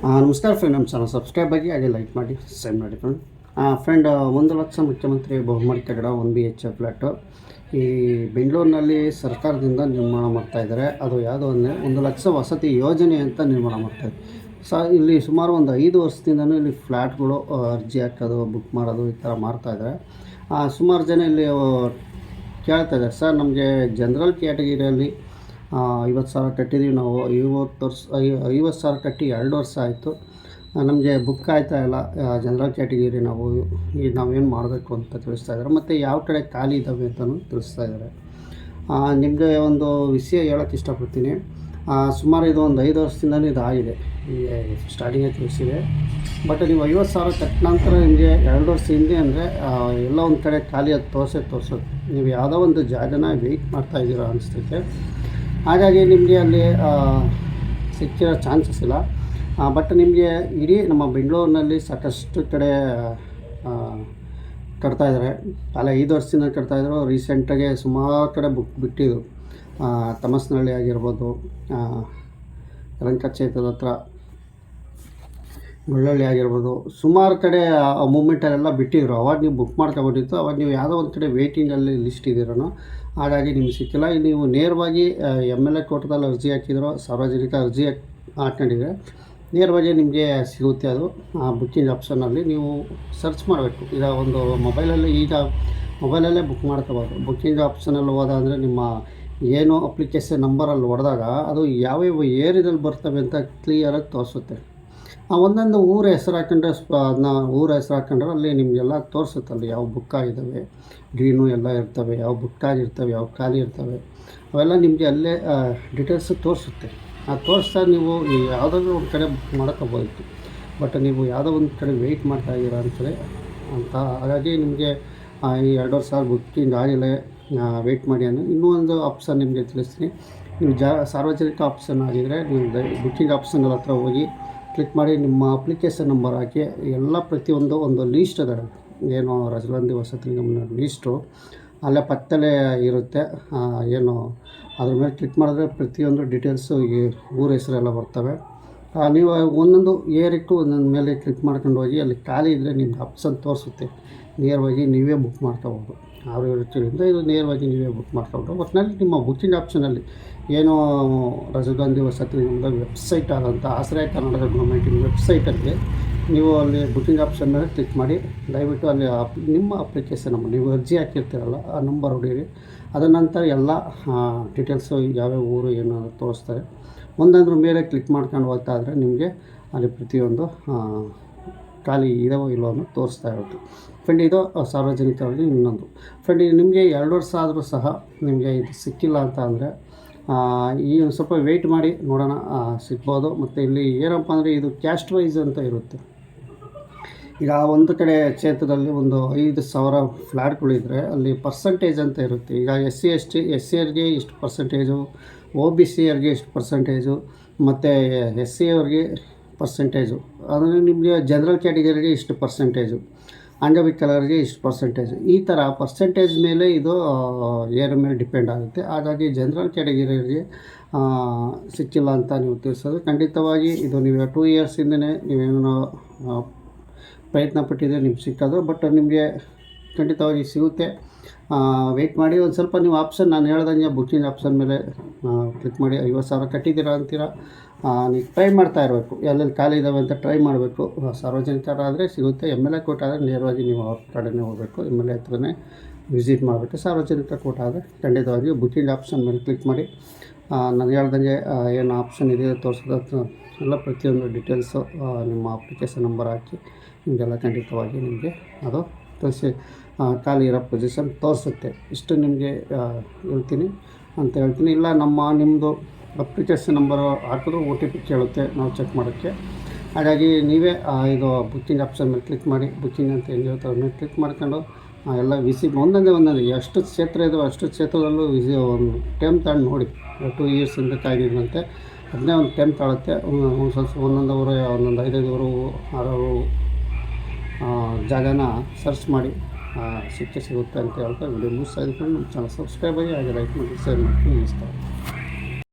ನಮಸ್ಕಾರ ಫ್ರೆಂಡ್, ನಮ್ಮ channel subscribe ಆಗಿ ಹಾಗೆ ಲೈಕ್ ಮಾಡಿ ಶೇರ್ ಮಾಡಿ ಫ್ರೆಂಡ್ 1 ಲಕ್ಷ ಮುಖ್ಯಮಂತ್ರಿ ಬಹುಮಹಡಿ ಕಟ್ಟಡ 1 BHK ಫ್ಲ್ಯಾಟು ಈ ಬೆಂಗಳೂರಿನಲ್ಲಿ ಸರ್ಕಾರದಿಂದ ನಿರ್ಮಾಣ ಮಾಡ್ತಾಯಿದ್ದಾರೆ. ಅದು ಯಾವುದು ಅಂದರೆ 1 ಲಕ್ಷ ವಸತಿ ಯೋಜನೆ ಅಂತ ನಿರ್ಮಾಣ ಮಾಡ್ತಾಯಿದ್ದಾರೆ. ಇಲ್ಲಿ ಸುಮಾರು ಒಂದು 5 ವರ್ಷದಿಂದಲೂ ಇಲ್ಲಿ ಫ್ಲ್ಯಾಟ್ಗಳು ಅರ್ಜಿ ಹಾಕೋದು, ಬುಕ್ ಮಾಡೋದು ಈ ಥರ ಮಾಡ್ತಾಯಿದ್ದಾರೆ. ಸುಮಾರು ಜನ ಇಲ್ಲಿ ಕೇಳ್ತಾಯಿದ್ದಾರೆ, ಸರ್ ನಮಗೆ ಜನರಲ್ ಕ್ಯಾಟಗಿರಿಯಲ್ಲಿ 50,000 ಕಟ್ಟಿದ್ದೀವಿ, ನಾವು 50,000 ಕಟ್ಟಿ 2 ವರ್ಷ ಆಯಿತು, ನಮಗೆ ಬುಕ್ ಆಯ್ತಾ ಇಲ್ಲ ಜನರಲ್ ಕ್ಯಾಟಗಿರಿ, ನಾವೇನು ಮಾಡಬೇಕು ಅಂತ ತಿಳಿಸ್ತಾ ಇದ್ದಾರೆ. ಮತ್ತು ಯಾವ ಕಡೆ ಖಾಲಿ ಇದ್ದಾವೆ ಅಂತಲೂ ತಿಳಿಸ್ತಾ ಇದ್ದಾರೆ. ನಿಮಗೆ ಒಂದು ವಿಷಯ ಹೇಳೋಕ್ಕೆ ಇಷ್ಟಪಡ್ತೀನಿ. ಸುಮಾರು ಇದು ಒಂದು 5 ವರ್ಷದಿಂದಲೂ ಇದಾಗಿದೆ, ಸ್ಟಾರ್ಟಿಂಗೇ ತಿಳಿಸಿದೆ. ಬಟ್ ನೀವು 50,000 ಕಟ್ಟ ನಂತರ ನಿಮಗೆ 2 ವರ್ಷ ಹಿಂದೆ ಅಂದರೆ ಎಲ್ಲ ಒಂದು ಕಡೆ ಖಾಲಿ ಅದು ತೋರಿಸೋದು ನೀವು ಯಾವುದೋ ಒಂದು ಜಾಗನ ವೆಯ್ಟ್ ಮಾಡ್ತಾಯಿದ್ದೀರಾ ಅನಿಸ್ತೈತೆ. ಹಾಗಾಗಿ ನಿಮಗೆ ಅಲ್ಲಿ ಸಿಕ್ಕಿರೋ ಚಾನ್ಸಸ್ ಇಲ್ಲ. ಬಟ್ ನಿಮಗೆ ಇಡೀ ನಮ್ಮ ಬೆಂಗಳೂರಿನಲ್ಲಿ ಸಾಕಷ್ಟು ಕಡೆ ಕಟ್ತಾಯಿದ್ದಾರೆ. ಅಲ್ಲೇ 5 ವರ್ಷದಿಂದ ಕಟ್ತಾಯಿದ್ರು. ರೀಸೆಂಟಾಗೆ ಸುಮಾರು ಕಡೆ ಬುಕ್ ಬಿಟ್ಟಿದ್ದು, ತಮಸ್ನಹಳ್ಳಿ ಆಗಿರ್ಬೋದು, ಯಲಹಂಕ ಕ್ಷೇತ್ರದ ಹತ್ರ ಗೊಳ್ಳಳ್ಳಿ ಆಗಿರ್ಬೋದು, ಸುಮಾರು ಕಡೆ ಮೂಮೆಂಟಲ್ಲೆಲ್ಲ ಬಿಟ್ಟಿದ್ರು. ಅವಾಗ ನೀವು ಬುಕ್ ಮಾಡ್ಕೊಬಿಟ್ಟಿತ್ತು. ಅವಾಗ ನೀವು ಯಾವುದೋ ಒಂದು ಕಡೆ ವೆಯ್ಟಿಂಗಲ್ಲಿ ಲಿಸ್ಟ್ ಇದ್ದೀರೋ, ಹಾಗಾಗಿ ನಿಮ್ಗೆ ಸಿಕ್ಕಿಲ್ಲ. ನೀವು ನೇರವಾಗಿ MLA ಕೋಟದಲ್ಲಿ ಅರ್ಜಿ ಹಾಕಿದ್ರು, ಸಾರ್ವಜನಿಕ ಅರ್ಜಿ ಹಾಕ್ಕೊಂಡಿದ್ರೆ ನೇರವಾಗಿ ನಿಮಗೆ ಸಿಗುತ್ತೆ. ಅದು ಬುಕ್ಕಿಂಗ್ ಆಪ್ಷನಲ್ಲಿ ನೀವು ಸರ್ಚ್ ಮಾಡಬೇಕು. ಈಗ ಒಂದು ಮೊಬೈಲಲ್ಲೇ ಬುಕ್ ಮಾಡ್ಕೋಬೋದು. ಬುಕ್ಕಿಂಗ್ ಆಪ್ಷನಲ್ಲಿ ಹೋದ ಅಂದರೆ ನಿಮ್ಮ ಏನು ಅಪ್ಲಿಕೇಶನ್ ನಂಬರಲ್ಲಿ ಹೊಡೆದಾಗ ಅದು ಯಾವ್ಯಾವ ಏರಿಯಾದಲ್ಲಿ ಬರ್ತವೆ ಅಂತ ಕ್ಲಿಯರಾಗಿ ತೋರಿಸುತ್ತೆ. ಒಂದೊಂದು ಊರ ಹೆಸರು ಹಾಕೊಂಡ್ರೆ ಅದನ್ನ ಊರ ಹೆಸರು ಹಾಕೊಂಡ್ರೆ ಅಲ್ಲಿ ನಿಮಗೆಲ್ಲ ತೋರಿಸುತ್ತೆ. ಅಲ್ಲಿ ಯಾವ ಬುಕ್ ಆಗಿದ್ದಾವೆ, ಗ್ರೀನು ಎಲ್ಲ ಇರ್ತವೆ, ಯಾವ ಬುಕ್ ಆಗಿರ್ತವೆ, ಯಾವ ಖಾಲಿ ಇರ್ತವೆ, ಅವೆಲ್ಲ ನಿಮಗೆ ಅಲ್ಲೇ ಡೀಟೇಲ್ಸು ತೋರಿಸುತ್ತೆ. ತೋರಿಸ್ತಾ ನೀವು ಯಾವುದಾದ್ರೂ ಒಂದು ಕಡೆ ಬುಕ್ ಮಾಡೋಕ್ಕೋಗ್ಬೋದಿತ್ತು. ಬಟ್ ನೀವು ಯಾವುದೋ ಒಂದು ಕಡೆ ವೆಯ್ಟ್ ಮಾಡ್ತಾಯಿದ್ದೀರಾ ಅಂತ. ಹಾಗಾಗಿ ನಿಮಗೆ ಈ 2 ವರ್ಷ ಬುಕ್ಕಿಂಗ್ ಆಗಿಲ್ಲ, ವೆಯ್ಟ್ ಮಾಡಿ ಅನ್ನೋ ಇನ್ನೂ ಒಂದು ಆಪ್ಷನ್ ನಿಮಗೆ ತಿಳಿಸ್ತೀನಿ. ನೀವು ಸಾರ್ವಜನಿಕ ಆಪ್ಷನ್ ಆಗಿದ್ದರೆ ನೀವು ಬುಕ್ಕಿಂಗ್ ಆಪ್ಷನ್ಗಳ ಹತ್ರ ಹೋಗಿ ಕ್ಲಿಕ್ ಮಾಡಿ ನಿಮ್ಮ ಅಪ್ಲಿಕೇಶನ್ ನಂಬರ್ ಹಾಕಿ ಎಲ್ಲ ಪ್ರತಿಯೊಂದು ಒಂದು ಲೀಸ್ಟ್ ಅದ, ಏನು ರಾಜೀವ್ ಗಾಂಧಿ ವಸತಿ ನಿಗಮನ ಲೀಸ್ಟು ಅಲ್ಲೇ ಪಕ್ಕದಲ್ಲೇ ಇರುತ್ತೆ. ಏನು ಅದ್ರ ಮೇಲೆ ಕ್ಲಿಕ್ ಮಾಡಿದ್ರೆ ಪ್ರತಿಯೊಂದು ಡೀಟೇಲ್ಸು ಈ ಊರ ಹೆಸರೆಲ್ಲ ಬರ್ತವೆ. ನೀವು ಒಂದೊಂದು ಏರಿಯಾಕ್ಕೂ ಒಂದೊಂದು ಮೇಲೆ ಕ್ಲಿಕ್ ಮಾಡ್ಕೊಂಡು ಹೋಗಿ ಅಲ್ಲಿ ಖಾಲಿ ಇದ್ದರೆ ನಿಮ್ಗೆ ಆಪ್ಷನ್ ತೋರಿಸುತ್ತೆ. ನೇರವಾಗಿ ನೀವೇ ಬುಕ್ ಮಾಡ್ಕೋಬೋದು. 6 ಇದು ನೇರವಾಗಿ ನೀವೇ ಬುಕ್ ಮಾಡ್ಕೊಬೋದು. ಒಟ್ಟಿನಲ್ಲಿ ನಿಮ್ಮ ಬುಕ್ಕಿಂಗ್ ಆಪ್ಷನಲ್ಲಿ ಏನು ರಾಜೀವ್ ಗಾಂಧಿ ವಸತಿ ನಿಗಮದ ವೆಬ್ಸೈಟ್ ಆದಂಥ ಆಶ್ರಯ ಕರ್ನಾಟಕ ಗೌರ್ಮೆಂಟಿನ ವೆಬ್ಸೈಟಲ್ಲಿ ನೀವು ಅಲ್ಲಿ ಬುಕ್ಕಿಂಗ್ ಆಪ್ಷನ್ ಮೇಲೆ ಕ್ಲಿಕ್ ಮಾಡಿ ದಯವಿಟ್ಟು ಅಲ್ಲಿ ನಿಮ್ಮ ಅಪ್ಲಿಕೇಶನ್ ನಂಬರ್ ನೀವು ಅರ್ಜಿ ಹಾಕಿರ್ತೀರಲ್ಲ ಆ ನಂಬರ್ ಹೊಡೀರಿ. ಅದರ ನಂತರ ಎಲ್ಲ ಡೀಟೇಲ್ಸು ಯಾವ್ಯಾವ ಊರು ಏನು ತೋರಿಸ್ತಾರೆ. ಒಂದೊಂದ್ರ ಮೇಲೆ ಕ್ಲಿಕ್ ಮಾಡ್ಕೊಂಡು ಹೋಗ್ತಾ ಇದ್ದರೆ ನಿಮಗೆ ಅಲ್ಲಿ ಪ್ರತಿಯೊಂದು ಖಾಲಿ ಇದಾವೋ ಇಲ್ಲೋ ಅನ್ನೋ ತೋರಿಸ್ತಾ ಇರುತ್ತೆ. ಫ್ರೆಂಡ್, ಇದು ಸಾರ್ವಜನಿಕವಾಗಿ ಇನ್ನೊಂದು. ಫ್ರೆಂಡ್, ನಿಮಗೆ 2 ವರ್ಷ ಆದರೂ ಸಹ ನಿಮಗೆ ಇದು ಸಿಕ್ಕಿಲ್ಲ ಅಂತ ಅಂದರೆ ಈ ಒಂದು ಸ್ವಲ್ಪ ವೆಯ್ಟ್ ಮಾಡಿ ನೋಡೋಣ, ಸಿಗ್ಬೋದು. ಮತ್ತು ಇಲ್ಲಿ ಏನಪ್ಪ ಅಂದರೆ ಇದು ಕ್ಯಾಸ್ಟ್ ವೈಸ್ ಅಂತ ಇರುತ್ತೆ. ಈಗ ಒಂದು ಕಡೆ ಕ್ಷೇತ್ರದಲ್ಲಿ ಒಂದು 5,000 ಫ್ಲ್ಯಾಟ್ಗಳಿದ್ದರೆ ಅಲ್ಲಿ ಪರ್ಸಂಟೇಜ್ ಅಂತ ಇರುತ್ತೆ. ಈಗ SC ಅವ್ರಿಗೆ ಇಷ್ಟು ಪರ್ಸೆಂಟೇಜು, OBC ಅವ್ರಿಗೆ ಇಷ್ಟು ಪರ್ಸೆಂಟೇಜು, ಮತ್ತು SC ಅವ್ರಿಗೆ ಪರ್ಸೆಂಟೇಜು, ಅಂದರೆ ನಿಮಗೆ ಜನರಲ್ ಕ್ಯಾಟಗರಿಗೆ ಇಷ್ಟು ಪರ್ಸೆಂಟೇಜು, ಅಂಗವಿಕಲರಿಗೆ ಇಷ್ಟು ಪರ್ಸೆಂಟೇಜು, ಈ ಥರ ಪರ್ಸೆಂಟೇಜ್ ಮೇಲೆ ಇದು ಏರ ಮೇಲೆ ಡಿಪೆಂಡ್ ಆಗುತ್ತೆ. ಹಾಗಾಗಿ ಜನರಲ್ ಕ್ಯಾಟಗರಿಗೆ ಸಿಕ್ಕಿಲ್ಲ ಅಂತ ನೀವು ತಿಳಿಸೋದು ಖಂಡಿತವಾಗಿ ಇದು ನೀವು 2 ಇಯರ್ಸಿಂದನೇ ನೀವೇನೋ ಪ್ರಯತ್ನ ಪಟ್ಟಿದ್ರೆ ನಿಮ್ಗೆ ಸಿಕ್ಕೋದು. ಬಟ್ ನಿಮಗೆ ಖಂಡಿತವಾಗಿ ಸಿಗುತ್ತೆ. ವೆಯ್ಟ್ ಮಾಡಿ. ಒಂದು ಸ್ವಲ್ಪ ನೀವು ಆಪ್ಷನ್ ನಾನು ಹೇಳ್ದಂಗೆ ಬುಕ್ಕಿಂಗ್ ಆಪ್ಷನ್ ಮೇಲೆ ಕ್ಲಿಕ್ ಮಾಡಿ. 50,000 ಕಟ್ಟಿದ್ದೀರಾ ಅಂತೀರಾ, ನೀವು ಟ್ರೈ ಮಾಡ್ತಾ ಇರಬೇಕು, ಎಲ್ಲೆಲ್ಲಿ ಖಾಲಿ ಇದ್ದಾವೆ ಅಂತ ಟ್ರೈ ಮಾಡಬೇಕು. ಸಾರ್ವಜನಿಕರಾದರೆ ಸಿಗುತ್ತೆ. MLA ಕೋಟ ಆದರೆ ನೇರವಾಗಿ ನೀವು ಅವ್ರ ಕಡೆನೇ ಹೋಗಬೇಕು, MLA ಹತ್ರನೇ ವಿಸಿಟ್ ಮಾಡಬೇಕು. ಸಾರ್ವಜನಿಕ ಕೋಟ ಆದರೆ ಖಂಡಿತವಾಗಿ ಬುಕ್ಕಿಂಗ್ ಆಪ್ಷನ್ ಮೇಲೆ ಕ್ಲಿಕ್ ಮಾಡಿ. ನಾನು ಹೇಳ್ದಂಗೆ ಏನು ಆಪ್ಷನ್ ಇದೆ ತೋರಿಸೋದು ಎಲ್ಲ ಪ್ರತಿಯೊಂದು ಡೀಟೇಲ್ಸು ನಿಮ್ಮ ಅಪ್ಲಿಕೇಶನ್ ನಂಬರ್ ಹಾಕಿ ನಿಮಗೆಲ್ಲ ಖಂಡಿತವಾಗಿ ನಿಮಗೆ ಅದು ತೋರಿಸಿ ಖಾಲಿ ಇರೋ ಪೊಸಿಷನ್ ತೋರಿಸುತ್ತೆ. ಇಷ್ಟು ನಿಮಗೆ ಹೇಳ್ತೀನಿ. ಇಲ್ಲ ನಿಮ್ಮದು ಅಪ್ಲಿಕೇಶನ್ ನಂಬರು ಹಾಕಿದ್ರು OTP ಕೇಳುತ್ತೆ ನಾವು ಚೆಕ್ ಮಾಡೋಕ್ಕೆ. ಹಾಗಾಗಿ ನೀವೇ ಇದು ಬುಕ್ಕಿಂಗ್ ಆಪ್ಷನ್ ಮೇಲೆ ಕ್ಲಿಕ್ ಮಾಡಿ. ಬುಕ್ಕಿಂಗ್ ಅಂತ ಏನು ಹೇಳ್ತಾರೆ ಮೇಲೆ ಕ್ಲಿಕ್ ಮಾಡ್ಕೊಂಡು ಎಲ್ಲ ಒಂದೊಂದೇ ಎಷ್ಟು ಕ್ಷೇತ್ರ ಇದೋ ಅಷ್ಟು ಕ್ಷೇತ್ರದಲ್ಲೂ ಒಂದು ಟೈಮ್ ತಗೊಂಡು ನೋಡಿ. 2 ಇಯರ್ಸಿಂದ ಕಾಯ್ದಿದ್ದಂತೆ ಅದನ್ನೇ ಒಂದು ಟೈಮ್ ತಗೊಳುತ್ತೆ. ಒಂದೊಂದು ಊರು 5 ಊರು 6 ಜಾಗನ ಸರ್ಚ್ ಮಾಡಿ ಸಿಗುತ್ತೆ ಅಂತ ಹೇಳ್ತಾ ವಿಡಿಯೋ ಮುಗಿಸ್ತಾ ಇದ್ಕೊಂಡು ನಮ್ಮ ಚಾನಲ್ ಸಬ್ಸ್ಕ್ರೈಬ್ ಆಗಿ ಹಾಗೆ ಲೈಕ್ ಮಾಡಿ ಶೇರ್ ಮಾಡಿ. ನಮಸ್ಕಾರ.